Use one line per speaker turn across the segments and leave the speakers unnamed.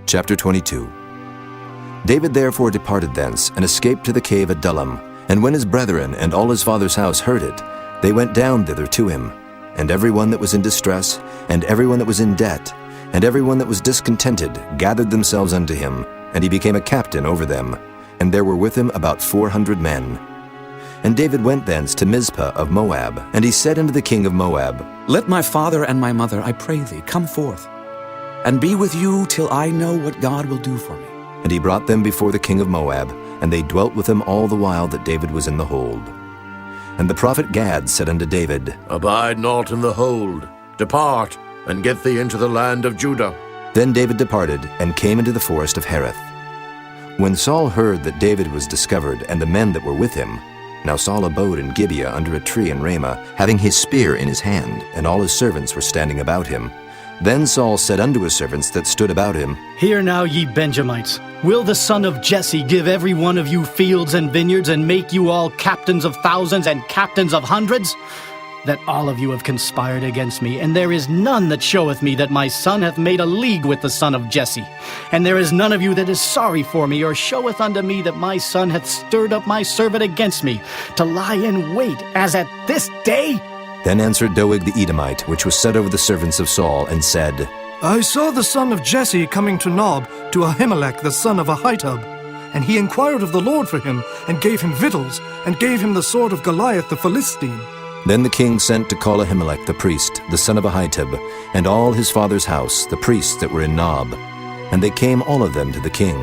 Chapter 22. David therefore departed thence, and escaped to the cave Adullam. And when his brethren and all his father's house heard it, they went down thither to him. And every one that was in distress, and every one that was in debt, and every one that was discontented, gathered themselves unto him, and he became a captain over them. And there were with him about 400 men. And David went thence to Mizpah of Moab, and he said unto the king of Moab,
Let my father and my mother, I pray thee, come forth, and be with you till I know what God will do for me.
And he brought them before the king of Moab, and they dwelt with him all the while that David was in the hold. And the prophet Gad said unto David,
Abide not in the hold. Depart, and get thee into the land of Judah.
Then David departed, and came into the forest of Hereth. When Saul heard that David was discovered, and the men that were with him, now Saul abode in Gibeah under a tree in Ramah, having his spear in his hand, and all his servants were standing about him. Then Saul said unto his servants that stood about him,
Hear now, ye Benjamites, will the son of Jesse give every one of you fields and vineyards, and make you all captains of thousands and captains of hundreds? That all of you have conspired against me, and there is none that showeth me that my son hath made a league with the son of Jesse. And there is none of you that is sorry for me, or showeth unto me that my son hath stirred up my servant against me, to lie in wait, as at this day?
Then answered Doeg the Edomite, which was set over the servants of Saul, and said,
I saw the son of Jesse coming to Nob, to Ahimelech the son of Ahitub. And he inquired of the Lord for him, and gave him victuals, and gave him the sword of Goliath the Philistine.
Then the king sent to call Ahimelech the priest, the son of Ahitub, and all his father's house, the priests that were in Nob. And they came all of them to the king.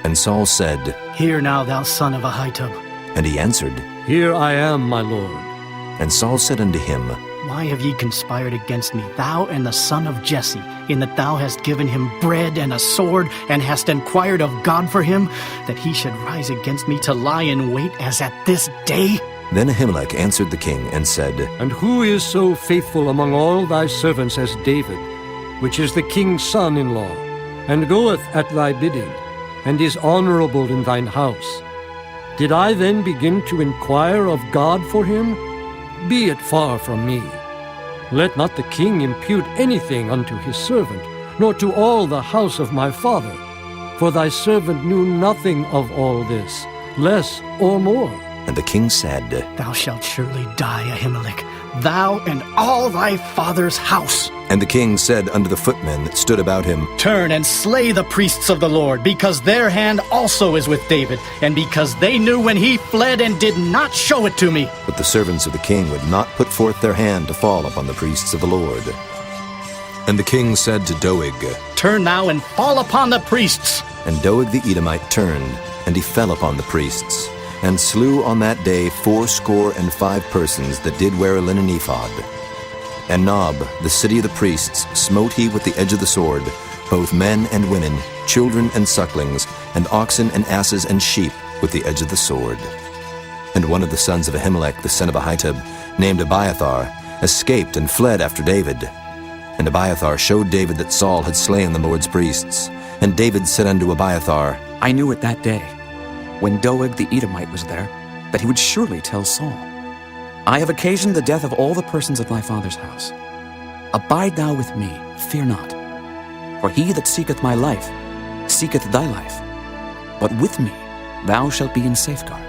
And Saul said,
Hear now, thou son of Ahitub.
And he answered,
Here I am, my lord.
And Saul said unto him,
Why have ye conspired against me, thou and the son of Jesse, in that thou hast given him bread and a sword, and hast inquired of God for him, that he should rise against me to lie in wait as at this day?
Then Ahimelech answered the king, and said,
And who is so faithful among all thy servants as David, which is the king's son-in-law, and goeth at thy bidding, and is honorable in thine house? Did I then begin to inquire of God for him? Be it far from me. Let not the king impute anything unto his servant, nor to all the house of my father. For thy servant knew nothing of all this, less or more.
And the king said,
Thou shalt surely die, Ahimelech, thou and all thy father's house.
And the king said unto the footmen that stood about him,
Turn and slay the priests of the Lord, because their hand also is with David, and because they knew when he fled and did not show it to me.
But the servants of the king would not put forth their hand to fall upon the priests of the Lord. And the king said to Doeg,
Turn now and fall upon the priests.
And Doeg the Edomite turned, and he fell upon the priests, and slew on that day 75 persons that did wear a linen ephod. And Nob, the city of the priests, smote he with the edge of the sword, both men and women, children and sucklings, and oxen and asses and sheep with the edge of the sword. And one of the sons of Ahimelech the son of Ahitub, named Abiathar, escaped and fled after David. And Abiathar showed David that Saul had slain the Lord's priests. And David said unto Abiathar,
I knew it that day, when Doeg the Edomite was there, that he would surely tell Saul, I have occasioned the death of all the persons of my father's house. Abide thou with me, fear not. For he that seeketh my life, seeketh thy life. But with me thou shalt be in safeguard.